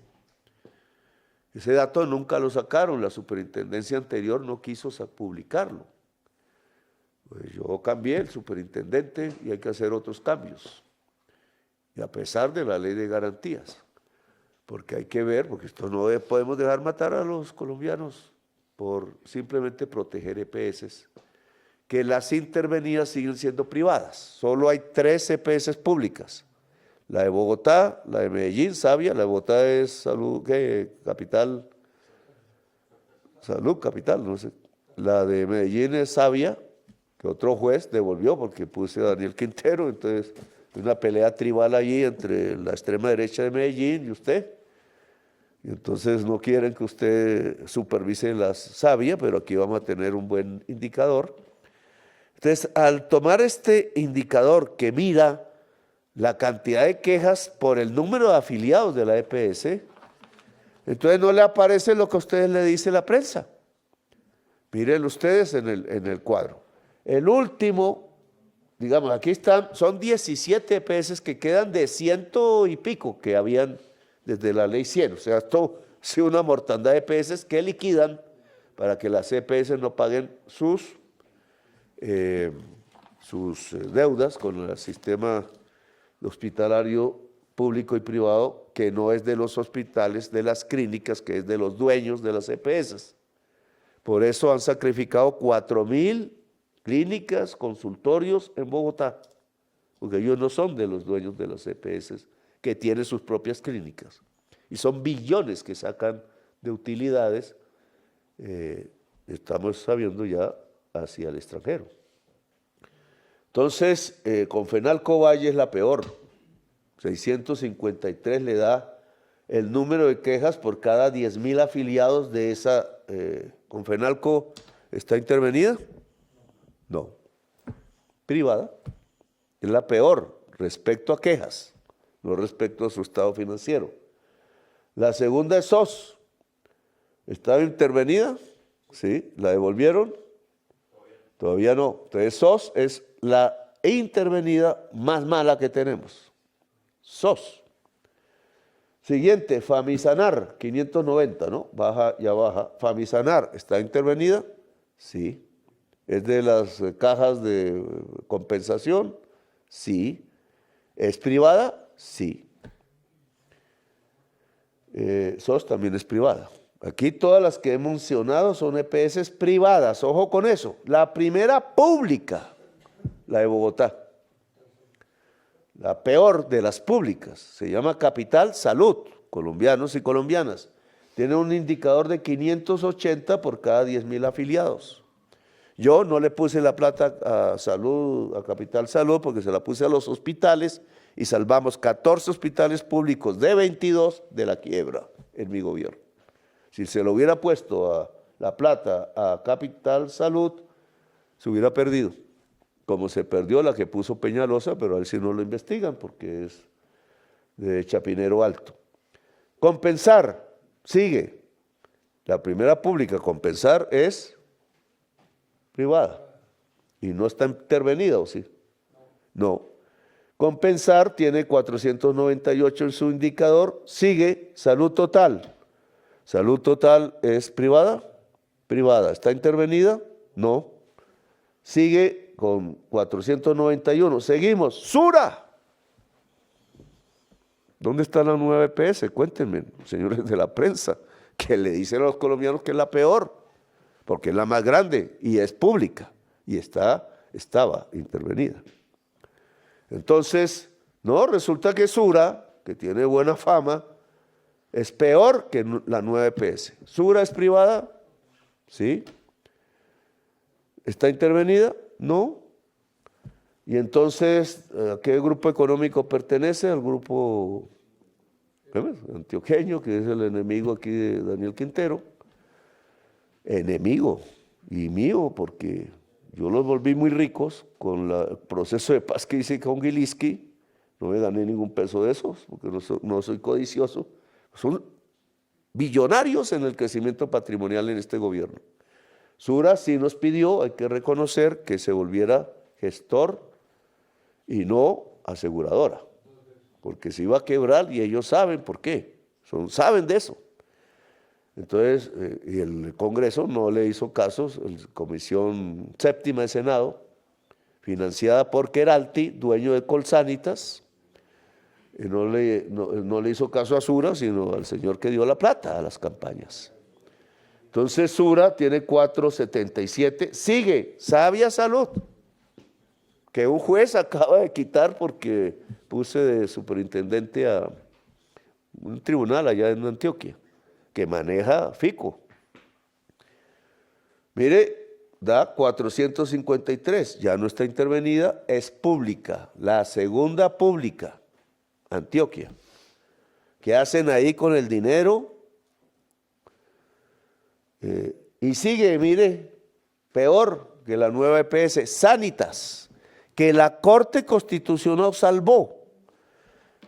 Ese dato nunca lo sacaron, la superintendencia anterior no quiso publicarlo. Pues yo cambié el superintendente y hay que hacer otros cambios. Y a pesar de la ley de garantías, porque hay que ver, porque esto no podemos dejar matar a los colombianos por simplemente proteger EPS, que las intervenidas siguen siendo privadas. Solo hay 3 EPS públicas. La de Bogotá, la de Medellín, Sabia. La de Bogotá es Salud, Capital, Salud Capital, no sé. La de Medellín es Sabia, que otro juez devolvió porque puse a Daniel Quintero. Entonces, una pelea tribal allí entre la extrema derecha de Medellín y usted. Y entonces no quieren que usted supervise las Sabia, pero aquí vamos a tener un buen indicador. Entonces, al tomar este indicador que mira la cantidad de quejas por el número de afiliados de la EPS, entonces no le aparece lo que a ustedes le dice la prensa. Miren ustedes en el cuadro. El último, digamos, aquí están, son 17 EPS que quedan de 100 y pico que habían desde la ley 100. O sea, esto ha sido una mortandad de EPS que liquidan para que las EPS no paguen sus deudas con el sistema hospitalario público y privado, que no es de los hospitales, de las clínicas, que es de los dueños de las EPS. Por eso han sacrificado 4.000 clínicas, consultorios en Bogotá, porque ellos no son de los dueños de las EPS, que tienen sus propias clínicas. Y son billones que sacan de utilidades, estamos sabiendo ya, hacia el extranjero. Entonces, Confenalco Valle es la peor. 653 le da el número de quejas por cada 10.000 afiliados de esa Confenalco está intervenida? No. Privada. Es la peor respecto a quejas, no respecto a su estado financiero. La segunda es SOS. ¿Estaba intervenida? Sí. ¿La devolvieron? Todavía no. Entonces SOS es la intervenida más mala que tenemos. SOS. Siguiente, Famisanar, 590, ¿no? Baja, ya baja. Famisanar, ¿está intervenida? Sí. ¿Es de las cajas de compensación? Sí. ¿Es privada? Sí. SOS también es privada. Aquí todas las que he mencionado son EPS privadas, ojo con eso. La primera pública, la de Bogotá. La peor de las públicas, se llama Capital Salud, colombianos y colombianas. Tiene un indicador de 580 por cada 10.000 afiliados. Yo no le puse la plata a Capital Salud porque se la puse a los hospitales y salvamos 14 hospitales públicos de 22 de la quiebra en mi gobierno. Si se lo hubiera puesto la plata a Capital Salud, se hubiera perdido. Como se perdió la que puso Peñalosa, pero a él sí no lo investigan porque es de Chapinero Alto. Compensar, sigue. La primera pública, Compensar, es privada. Y no está intervenida, ¿o sí? No. Compensar tiene 498 en su indicador. Sigue Salud Total. Salud Total es privada. Privada. ¿Está intervenida? No. Sigue con 491. Seguimos. Sura. ¿Dónde está la nueva EPS? Cuéntenme, señores de la prensa, que le dicen a los colombianos que es la peor, porque es la más grande y es pública y estaba intervenida. Entonces, no, resulta que Sura, que tiene buena fama, es peor que la nueva EPS. ¿Sura es privada? Sí. ¿Está intervenida? No. Y entonces, ¿a qué grupo económico pertenece? Al grupo antioqueño, que es el enemigo aquí de Daniel Quintero. Enemigo y mío, porque yo los volví muy ricos con el proceso de paz que hice con Gilinski. No me gané ningún peso de esos, porque no soy codicioso. Son billonarios en el crecimiento patrimonial en este gobierno. Sura sí nos pidió, hay que reconocer, que se volviera gestor y no aseguradora, porque se iba a quebrar y ellos saben por qué, saben de eso. Entonces, y el Congreso no le hizo caso, la Comisión Séptima de Senado, financiada por Queralty, dueño de Colsanitas, no le hizo caso a Sura, sino al señor que dio la plata a las campañas. Entonces Sura tiene 477, sigue Sabia Salud, que un juez acaba de quitar porque puse de superintendente a un tribunal allá en Antioquia, que maneja FICO. Mire, da 453, ya no está intervenida, es pública, la segunda pública, Antioquia. ¿Qué hacen ahí con el dinero? Y sigue, mire, peor que la nueva EPS, Sanitas, que la Corte Constitucional salvó.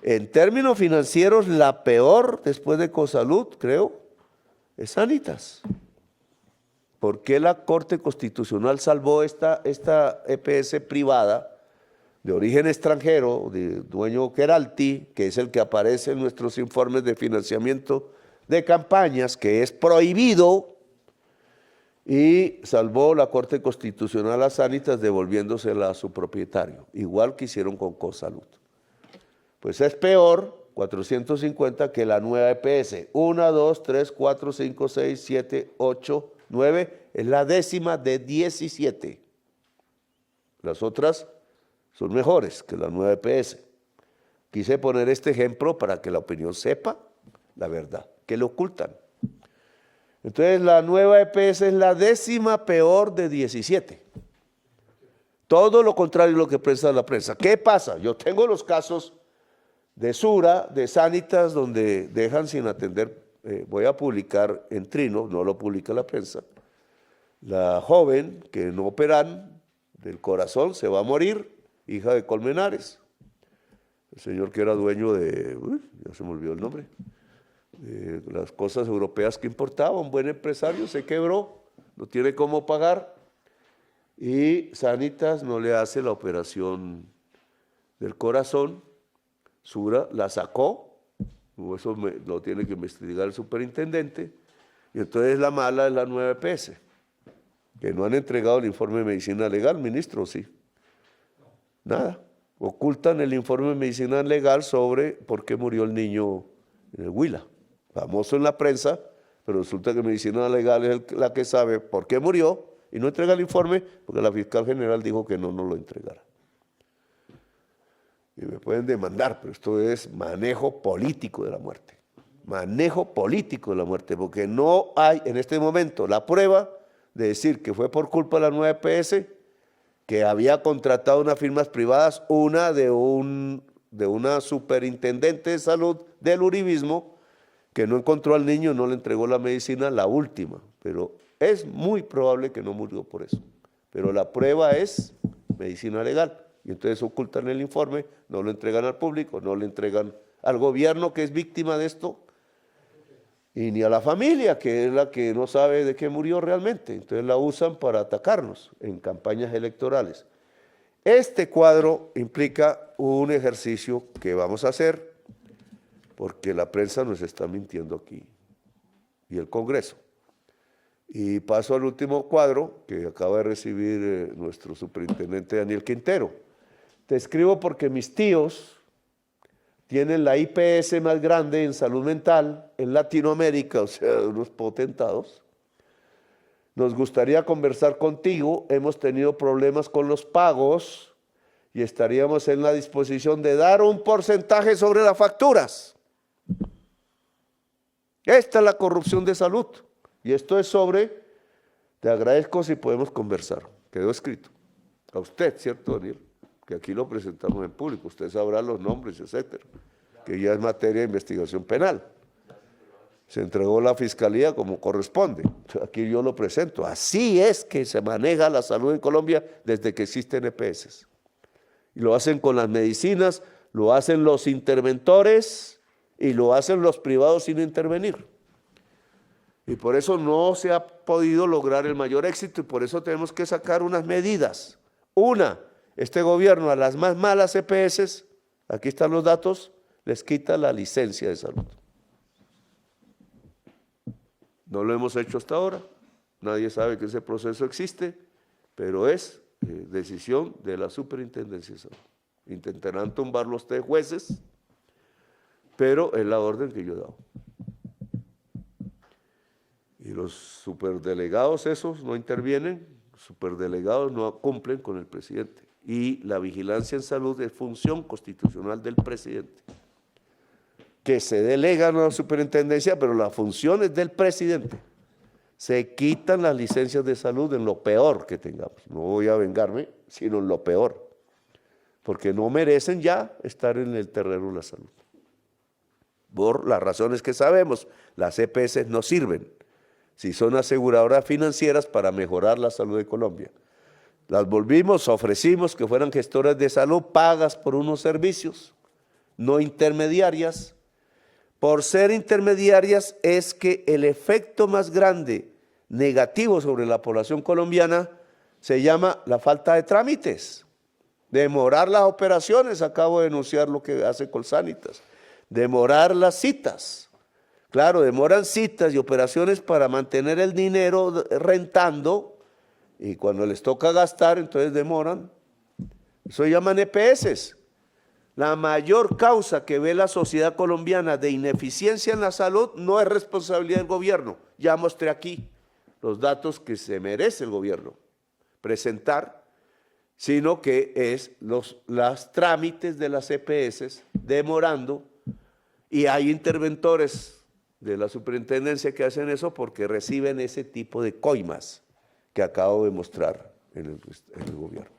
En términos financieros, la peor, después de Cosalud, creo, es Sanitas. ¿Por qué la Corte Constitucional salvó esta EPS privada de origen extranjero, de dueño Queralty, que es el que aparece en nuestros informes de financiamiento de campañas, que es prohibido, y salvó la Corte Constitucional a Sanitas devolviéndosela a su propietario, igual que hicieron con Cosalud? Pues es peor, 450, que la nueva EPS. 1, 2, 3, 4, 5, 6, 7, 8, 9, es la décima de 17. Las otras son mejores que la nueva EPS. Quise poner este ejemplo para que la opinión sepa la verdad, que le ocultan. Entonces la nueva EPS es la décima peor de 17. Todo lo contrario de lo que piensa la prensa. ¿Qué pasa? Yo tengo los casos de Sura, de Sanitas, donde dejan sin atender, voy a publicar en Trino, no lo publica la prensa, la joven que no operan del corazón se va a morir, hija de Colmenares, el señor que era dueño de, ya se me olvidó el nombre, de las cosas europeas que importaba, un buen empresario, se quebró, no tiene cómo pagar y Sanitas no le hace la operación del corazón. Sura la sacó, eso lo tiene que investigar el superintendente, y entonces la mala es la 9 EPS, que no han entregado el informe de medicina legal, ministro, sí. Nada, ocultan el informe de medicina legal sobre por qué murió el niño en el Huila, famoso en la prensa, pero resulta que medicina legal es la que sabe por qué murió y no entrega el informe porque la fiscal general dijo que no nos lo entregara. Y me pueden demandar, pero esto es manejo político de la muerte. Manejo político de la muerte, porque no hay en este momento la prueba de decir que fue por culpa de la 9 EPS, que había contratado unas firmas privadas, una de una superintendente de salud del uribismo, que no encontró al niño, no le entregó la medicina, la última. Pero es muy probable que no murió por eso. Pero la prueba es medicina legal. Y entonces ocultan el informe, no lo entregan al público, no le entregan al gobierno que es víctima de esto, y ni a la familia, que es la que no sabe de qué murió realmente. Entonces la usan para atacarnos en campañas electorales. Este cuadro implica un ejercicio que vamos a hacer, porque la prensa nos está mintiendo aquí, y el Congreso. Y paso al último cuadro, que acaba de recibir nuestro superintendente Daniel Quintero. Te escribo porque mis tíos tienen la IPS más grande en salud mental en Latinoamérica, o sea, unos potentados. Nos gustaría conversar contigo, hemos tenido problemas con los pagos y estaríamos en la disposición de dar un porcentaje sobre las facturas. Esta es la corrupción de salud y esto es sobre, te agradezco si podemos conversar, quedó escrito. A usted, ¿cierto, Daniel? Que aquí lo presentamos en público, usted sabrá los nombres, etcétera, que ya es materia de investigación penal. Se entregó a la fiscalía como corresponde, aquí yo lo presento. Así es que se maneja la salud en Colombia desde que existen EPS. Y lo hacen con las medicinas, lo hacen los interventores y lo hacen los privados sin intervenir. Y por eso no se ha podido lograr el mayor éxito y por eso tenemos que sacar unas medidas. Una, este gobierno a las más malas EPS, aquí están los datos, les quita la licencia de salud. No lo hemos hecho hasta ahora, nadie sabe que ese proceso existe, pero es decisión de la Superintendencia de Salud. Intentarán tumbar los 3 jueces, pero es la orden que yo he dado. Y los superdelegados esos no intervienen, los superdelegados no cumplen con el presidente. Y la vigilancia en salud es función constitucional del presidente, que se delega a la superintendencia, pero la función es del presidente. Se quitan las licencias de salud en lo peor que tengamos. No voy a vengarme, sino en lo peor, porque no merecen ya estar en el terreno de la salud. Por las razones que sabemos, las EPS no sirven si son aseguradoras financieras para mejorar la salud de Colombia. Las volvimos, ofrecimos que fueran gestoras de salud pagas por unos servicios, no intermediarias. Por ser intermediarias es que el efecto más grande negativo sobre la población colombiana se llama la falta de trámites, demorar las operaciones, acabo de denunciar lo que hace Colsanitas, demorar las citas. Claro, demoran citas y operaciones para mantener el dinero rentando y cuando les toca gastar, entonces demoran. Eso llaman EPS. La mayor causa que ve la sociedad colombiana de ineficiencia en la salud no es responsabilidad del gobierno. Ya mostré aquí los datos que se merece el gobierno presentar, sino que es los trámites de las EPS demorando y hay interventores de la superintendencia que hacen eso porque reciben ese tipo de coimas que acabo de mostrar en el gobierno.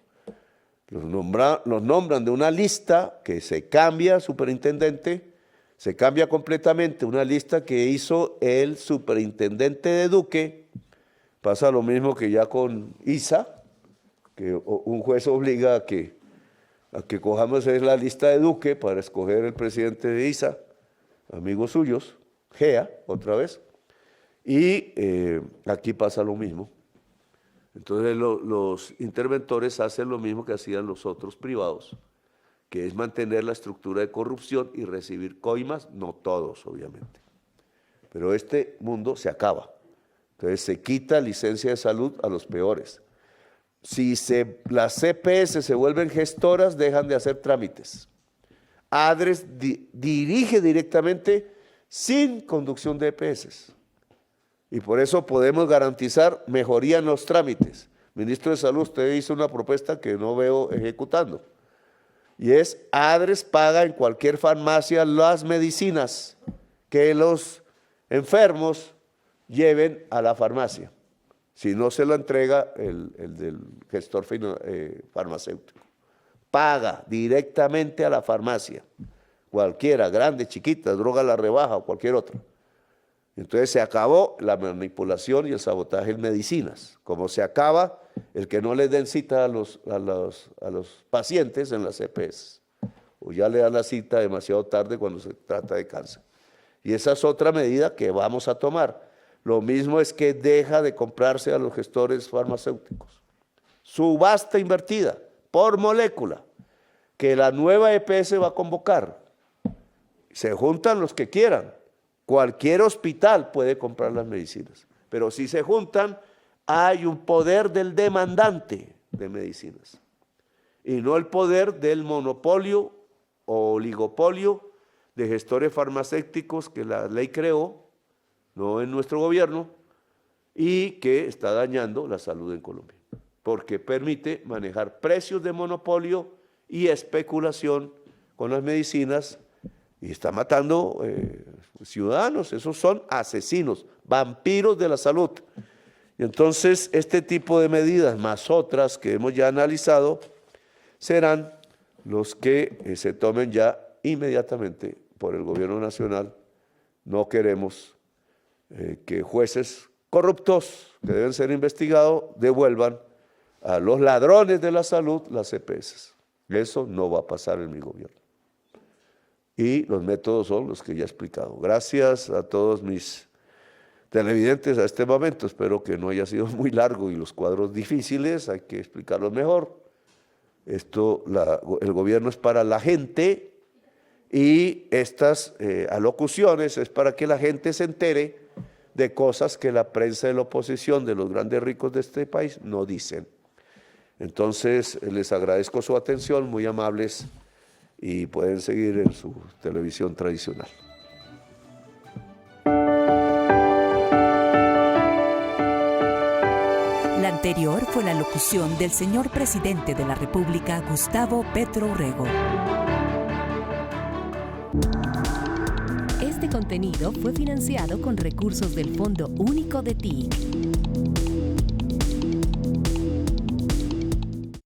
Los nombran de una lista que se cambia, superintendente, se cambia completamente, una lista que hizo el superintendente de Duque. Pasa lo mismo que ya con ISA, que un juez obliga a que cojamos la lista de Duque para escoger el presidente de ISA, amigos suyos, GEA, otra vez, y aquí pasa lo mismo. Entonces los interventores hacen lo mismo que hacían los otros privados, que es mantener la estructura de corrupción y recibir coimas, no todos obviamente, pero este mundo se acaba. Entonces se quita licencia de salud a los peores. Si las CPS se vuelven gestoras, dejan de hacer trámites. ADRES dirige directamente sin conducción de EPS. Y por eso podemos garantizar mejoría en los trámites. Ministro de Salud, usted hizo una propuesta que no veo ejecutando. Y es, ADRES paga en cualquier farmacia las medicinas que los enfermos lleven a la farmacia. Si no se lo entrega el del gestor farmacéutico. Paga directamente a la farmacia, cualquiera, grande, chiquita, droga a la rebaja o cualquier otra. Entonces se acabó la manipulación y el sabotaje en medicinas, como se acaba el que no les den cita a los pacientes en las EPS, o ya le dan la cita demasiado tarde cuando se trata de cáncer. Y esa es otra medida que vamos a tomar. Lo mismo es que deja de comprarse a los gestores farmacéuticos. Subasta invertida por molécula, que la nueva EPS va a convocar. Se juntan los que quieran. Cualquier hospital puede comprar las medicinas, pero si se juntan, hay un poder del demandante de medicinas y no el poder del monopolio o oligopolio de gestores farmacéuticos que la ley creó, no en nuestro gobierno, y que está dañando la salud en Colombia, porque permite manejar precios de monopolio y especulación con las medicinas y está matando ciudadanos. Esos son asesinos, vampiros de la salud. Y entonces este tipo de medidas, más otras que hemos ya analizado, serán los que se tomen ya inmediatamente por el gobierno nacional. No queremos que jueces corruptos que deben ser investigados devuelvan a los ladrones de la salud las EPS. Eso no va a pasar en mi gobierno. Y los métodos son los que ya he explicado. Gracias a todos mis televidentes a este momento. Espero que no haya sido muy largo y los cuadros difíciles, hay que explicarlos mejor. El gobierno es para la gente y estas alocuciones es para que la gente se entere de cosas que la prensa de la oposición, de los grandes ricos de este país, no dicen. Entonces, les agradezco su atención, muy amables, y pueden seguir en su televisión tradicional.
La anterior fue la locución del señor presidente de la República, Gustavo Petro Urrego.
Este contenido fue financiado con recursos del Fondo Único de TIC.